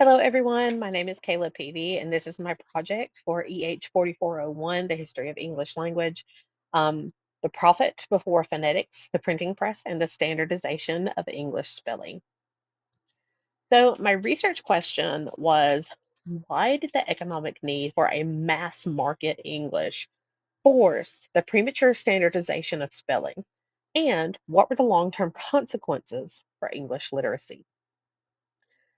Hello, everyone. My name is Kayla Peavy, and this is my project for EH 4401, The History of English Language, um, the Prophet before Phonetics, the Printing Press, and the Standardization of English Spelling. So, my research question was, why did the economic need for a mass market English force the premature standardization of spelling? And what were the long-term consequences for English literacy?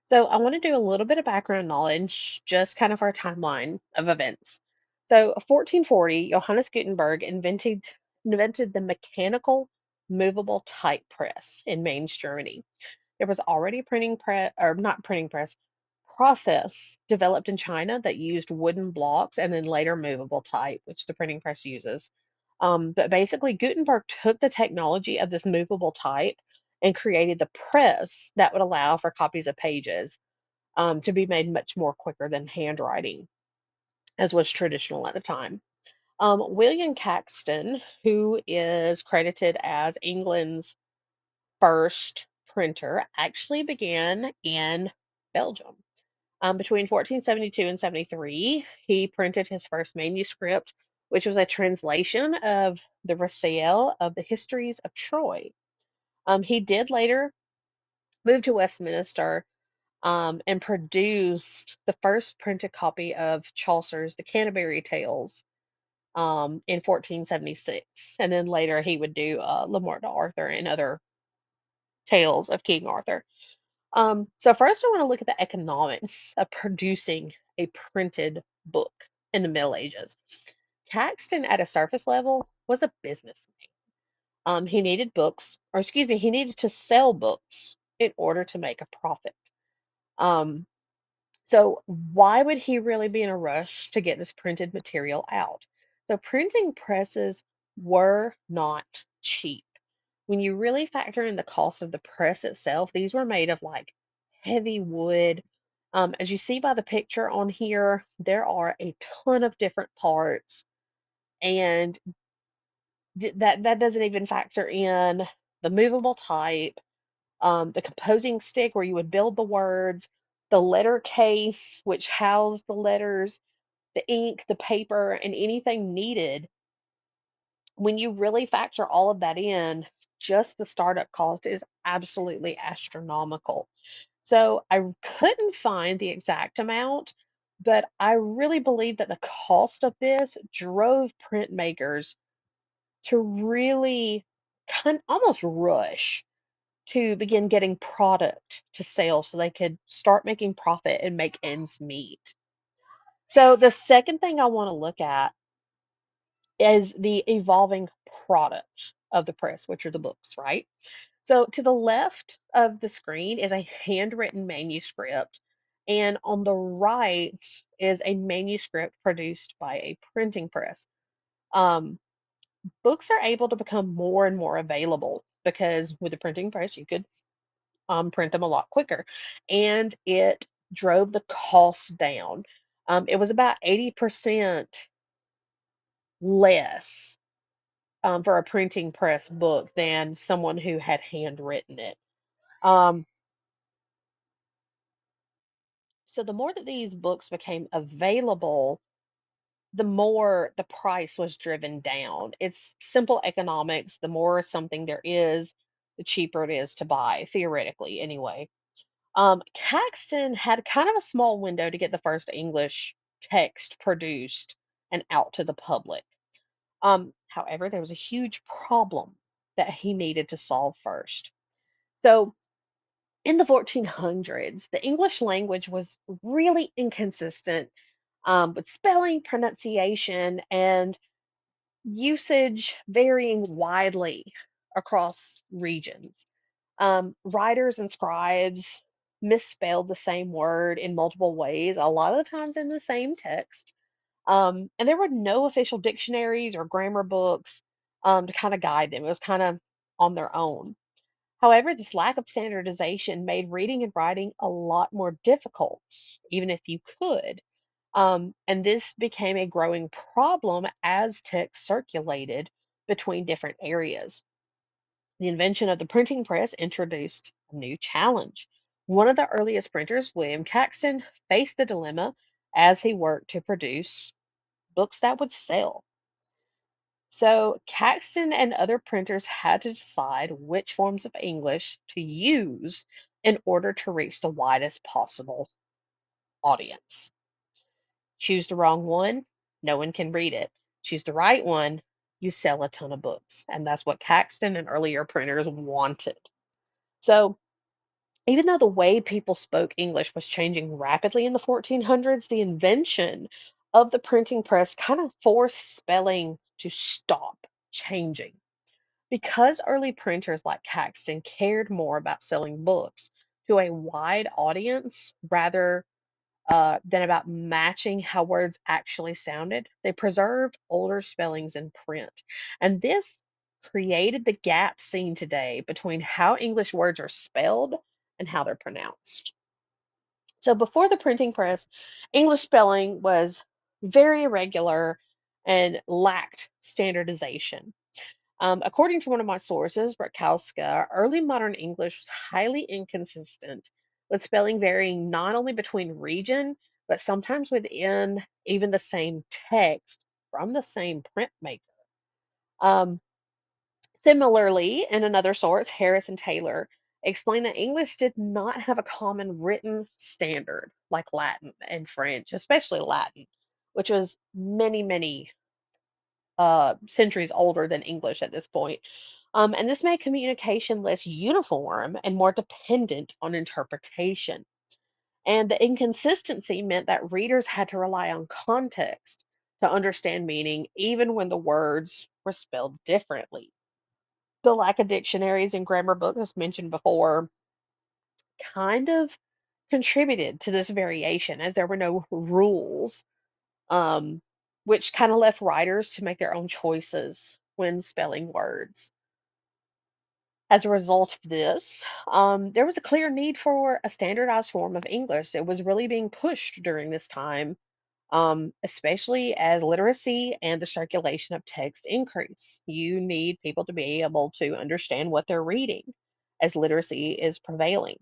So I want to do a little bit of background knowledge, just kind of our timeline of events. So 1440, Johannes Gutenberg invented the mechanical movable type press in Mainz, Germany. There was already a printing press, or not printing press, process developed in China that used wooden blocks and then later movable type, which the printing press uses. But basically, Gutenberg took the technology of this movable type and created the press that would allow for copies of pages to be made much more quicker than handwriting, as was traditional at the time. William Caxton, who is credited as England's first printer, actually began in Belgium. Between 1472 and 73, he printed his first manuscript, which was a translation of the Raciel of the Histories of Troy. He did later move to Westminster and produced the first printed copy of Chaucer's The Canterbury Tales in 1476. And then later he would do Le Morte d'Arthur and other tales of King Arthur. So first I want to look at the economics of producing a printed book in the Middle Ages. Caxton, at a surface level, was a businessman. He needed books, or excuse me, he needed to sell books in order to make a profit. Um, So why would he really be in a rush to get this printed material out? So printing presses were not cheap. When you really factor in the cost of the press itself, these were made of like heavy wood. As you see by the picture on here, there are a ton of different parts, and that doesn't even factor in the movable type, the composing stick where you would build the words, the letter case, which housed the letters, the ink, the paper, and anything needed. When you really factor all of that in, just the startup cost is absolutely astronomical. So I couldn't find the exact amount, but I really believe that the cost of this drove printmakers to really almost rush to begin getting product to sell so they could start making profit and make ends meet. So the second thing I want to look at is the evolving product of the press, which are the books, right? So to the left of the screen is a handwritten manuscript, and on the right is a manuscript produced by a printing press. Um, Books are able to become more and more available because with the printing press, you could print them a lot quicker. And it drove the cost down. It was about 80% less for a printing press book than someone who had handwritten it. Um, so the more that these books became available, the more the price was driven down. It's simple economics. The more something there is, the cheaper it is to buy, theoretically, anyway. Caxton had kind of a small window to get the first English text produced and out to the public. However, there was a huge problem that he needed to solve first. So, in the 1400s, the English language was really inconsistent with spelling, pronunciation, and usage varying widely across regions. Writers and scribes misspelled the same word in multiple ways, a lot of the times in the same text. And there were no official dictionaries or grammar books to kind of guide them. It was kind of on their own. However, this lack of standardization made reading and writing a lot more difficult, even if you could. And this became a growing problem as text circulated between different areas. The invention of the printing press introduced a new challenge, One of the earliest printers, William Caxton, faced the dilemma as he worked to produce books that would sell. So Caxton and other printers had to decide which forms of English to use in order to reach the widest possible audience. Choose the wrong one, no one can read it. Choose the right one, you sell a ton of books. And that's what Caxton and earlier printers wanted. So even though the way people spoke English was changing rapidly in the 1400s, the invention of the printing press kind of forced spelling to stop changing. Because early printers like Caxton cared more about selling books to a wide audience rather than about matching how words actually sounded, they preserved older spellings in print. And this created the gap seen today between how English words are spelled and how they're pronounced. So before the printing press, English spelling was very irregular and lacked standardization. According to one of my sources, Rakowska, early modern English was highly inconsistent, with spelling varying not only between region, but sometimes within even the same text from the same printmaker. Um, Similarly, in another source, Harris and Taylor explain that English did not have a common written standard like Latin and French, especially Latin, which was many centuries older than English at this point. And this made communication less uniform and more dependent on interpretation. And the inconsistency meant that readers had to rely on context to understand meaning, even when the words were spelled differently. The lack of dictionaries and grammar books, as mentioned before, kind of contributed to this variation as there were no rules, um, which kind of left writers to make their own choices when spelling words. As a result of this, there was a clear need for a standardized form of English. It was really being pushed during this time, especially as literacy and the circulation of text increase. You need people to be able to understand what they're reading as literacy is prevailing.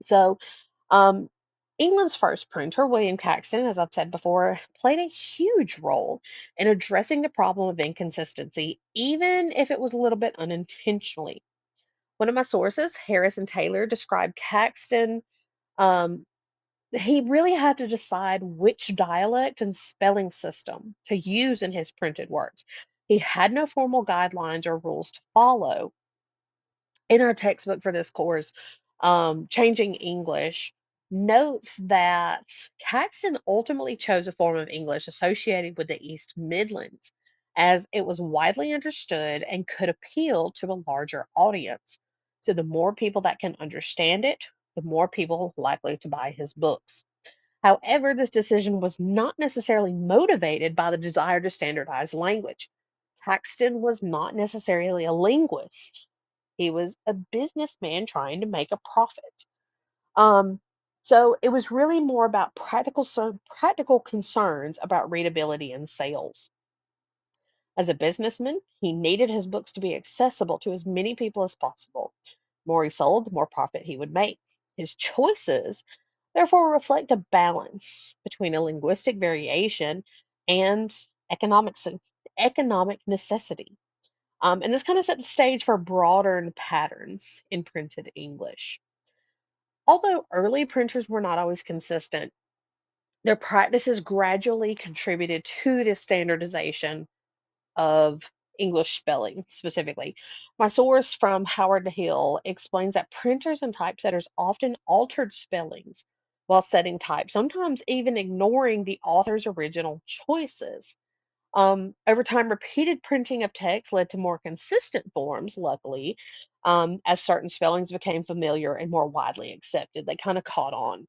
So, um, England's first printer, William Caxton, as I've said before, played a huge role in addressing the problem of inconsistency, even if it was a little bit unintentionally. One of my sources, Harris and Taylor, described Caxton. Um, he really had to decide which dialect and spelling system to use in his printed works. He had no formal guidelines or rules to follow. In our textbook for this course, Changing English, notes that Caxton ultimately chose a form of English associated with the East Midlands, as it was widely understood and could appeal to a larger audience. So, the more people that can understand it, the more people likely to buy his books. However, this decision was not necessarily motivated by the desire to standardize language. Caxton was not necessarily a linguist. He was a businessman trying to make a profit. Um, so it was really more about practical concerns about readability and sales. As a businessman, he needed his books to be accessible to as many people as possible. The more he sold, the more profit he would make. His choices, therefore, reflect a balance between a linguistic variation and economic, economic necessity. And this kind of set the stage for broader patterns in printed English. Although early printers were not always consistent, their practices gradually contributed to this standardization of English spelling specifically. My source from Howard Hill explains that printers and typesetters often altered spellings while setting type, sometimes even ignoring the author's original choices. Over time, repeated printing of text led to more consistent forms, luckily, as certain spellings became familiar and more widely accepted. They kind of caught on.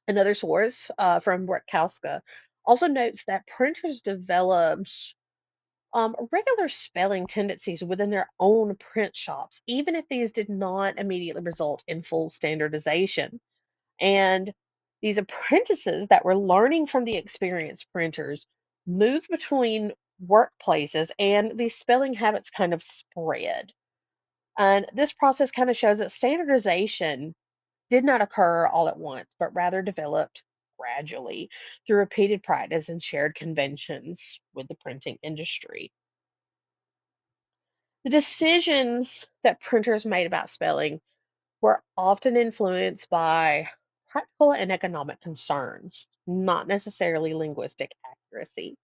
Another source from Rakowska also notes that printers developed regular spelling tendencies within their own print shops, even if these did not immediately result in full standardization. And these apprentices that were learning from the experienced printers moved between workplaces, and these spelling habits kind of spread. And this process kind of shows that standardization did not occur all at once, but rather developed gradually through repeated practice and shared conventions with the printing industry. The decisions that printers made about spelling were often influenced by practical and economic concerns, not necessarily linguistic accuracy.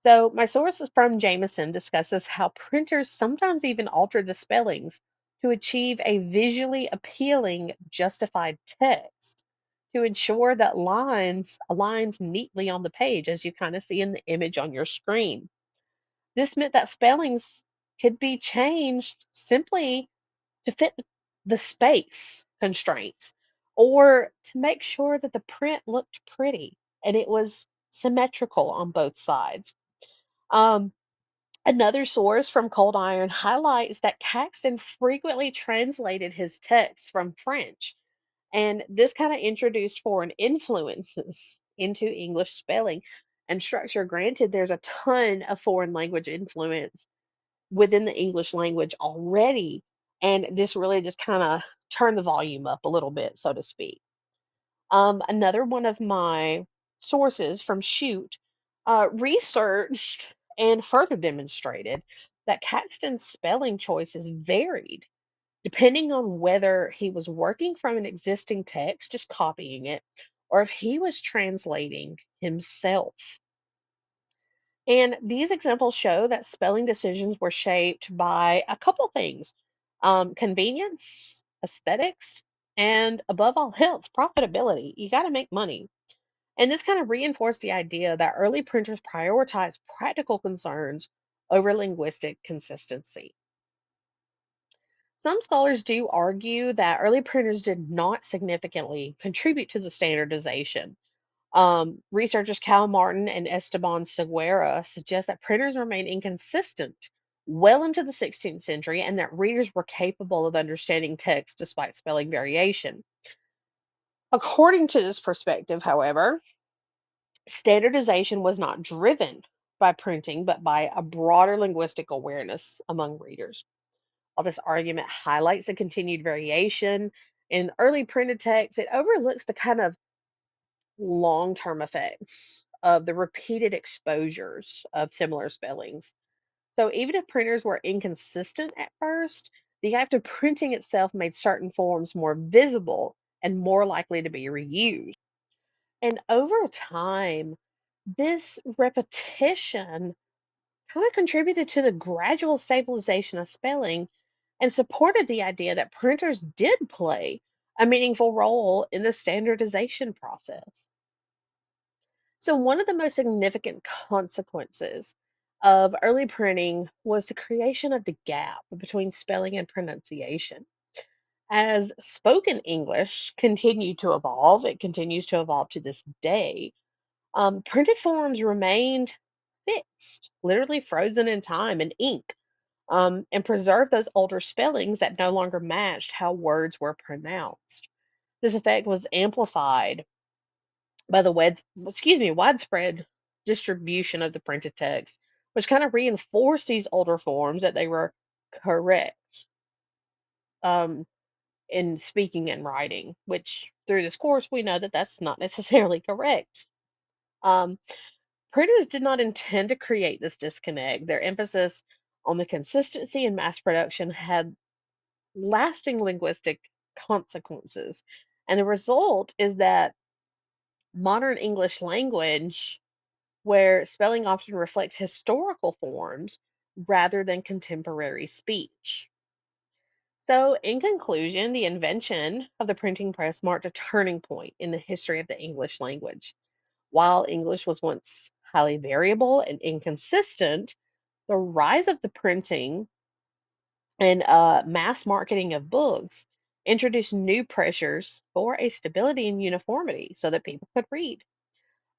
So, my source is from Jamison discusses how printers sometimes even altered the spellings to achieve a visually appealing, justified text to ensure that lines aligned neatly on the page, as you kind of see in the image on your screen. This meant that spellings could be changed simply to fit the space constraints or to make sure that the print looked pretty and it was symmetrical on both sides. Um, Another source from Coldiron highlights that Caxton frequently translated his texts from French, and this kind of introduced foreign influences into English spelling and structure. Granted, there's a ton of foreign language influence within the English language already, and this really just kind of turned the volume up a little bit, so to speak. Another one of my sources from Shoot researched and further demonstrated that Caxton's spelling choices varied depending on whether he was working from an existing text, just copying it, or if he was translating himself. And these examples show that spelling decisions were shaped by a couple things: convenience, aesthetics, and above all else, profitability. You got to make money. And this kind of reinforced the idea that early printers prioritized practical concerns over linguistic consistency. Some scholars do argue that early printers did not significantly contribute to the standardization. Researchers Cal Martin and Esteban Seguera suggest that printers remained inconsistent well into the 16th century and that readers were capable of understanding text despite spelling variation. According to this perspective, however, standardization was not driven by printing, but by a broader linguistic awareness among readers. While this argument highlights the continued variation in early printed text, it overlooks the kind of long term effects of the repeated exposures of similar spellings. So, even if printers were inconsistent at first, the act of printing itself made certain forms more visible and more likely to be reused. And over time, this repetition kind of contributed to the gradual stabilization of spelling and supported the idea that printers did play a meaningful role in the standardization process. So, one of the most significant consequences of early printing was the creation of the gap between spelling and pronunciation. As spoken English continued to evolve, it continues to evolve to this day. Printed forms remained fixed, literally frozen in time and ink, and preserved those older spellings that no longer matched how words were pronounced. This effect was amplified by the widespread distribution of the printed text, which kind of reinforced these older forms that they were correct um, in speaking and writing, which through this course we know that that's not necessarily correct. Um, Printers did not intend to create this disconnect. Their emphasis on the consistency and mass production had lasting linguistic consequences. And the result is that modern English language, where spelling often reflects historical forms rather than contemporary speech. So, in conclusion, the invention of the printing press marked a turning point in the history of the English language. While English was once highly variable and inconsistent, the rise of the printing and mass marketing of books introduced new pressures for a stability and uniformity so that people could read.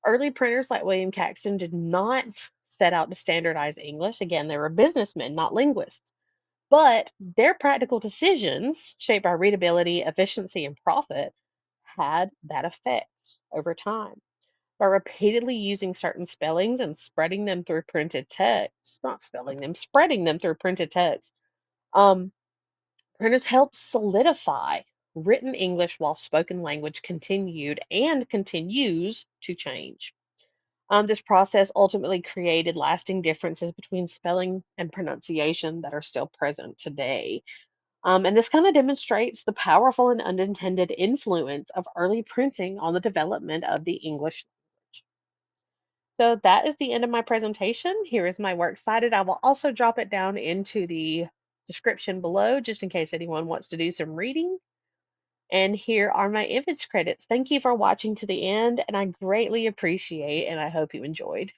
Early printers like William Caxton did not set out to standardize English. Again, they were businessmen, not linguists. But their practical decisions, shaped by readability, efficiency, and profit, had that effect over time. By repeatedly using certain spellings and spreading them through printed text, not spelling them, spreading them through printed text, um, printers help solidify written English while spoken language continued and continues to change. This process ultimately created lasting differences between spelling and pronunciation that are still present today. And this kind of demonstrates the powerful and unintended influence of early printing on the development of the English language. So that is the end of my presentation. Here is my works cited. I will also drop it down into the description below just in case anyone wants to do some reading. And here are my image credits. Thank you for watching to the end, and I greatly appreciate and I hope you enjoyed.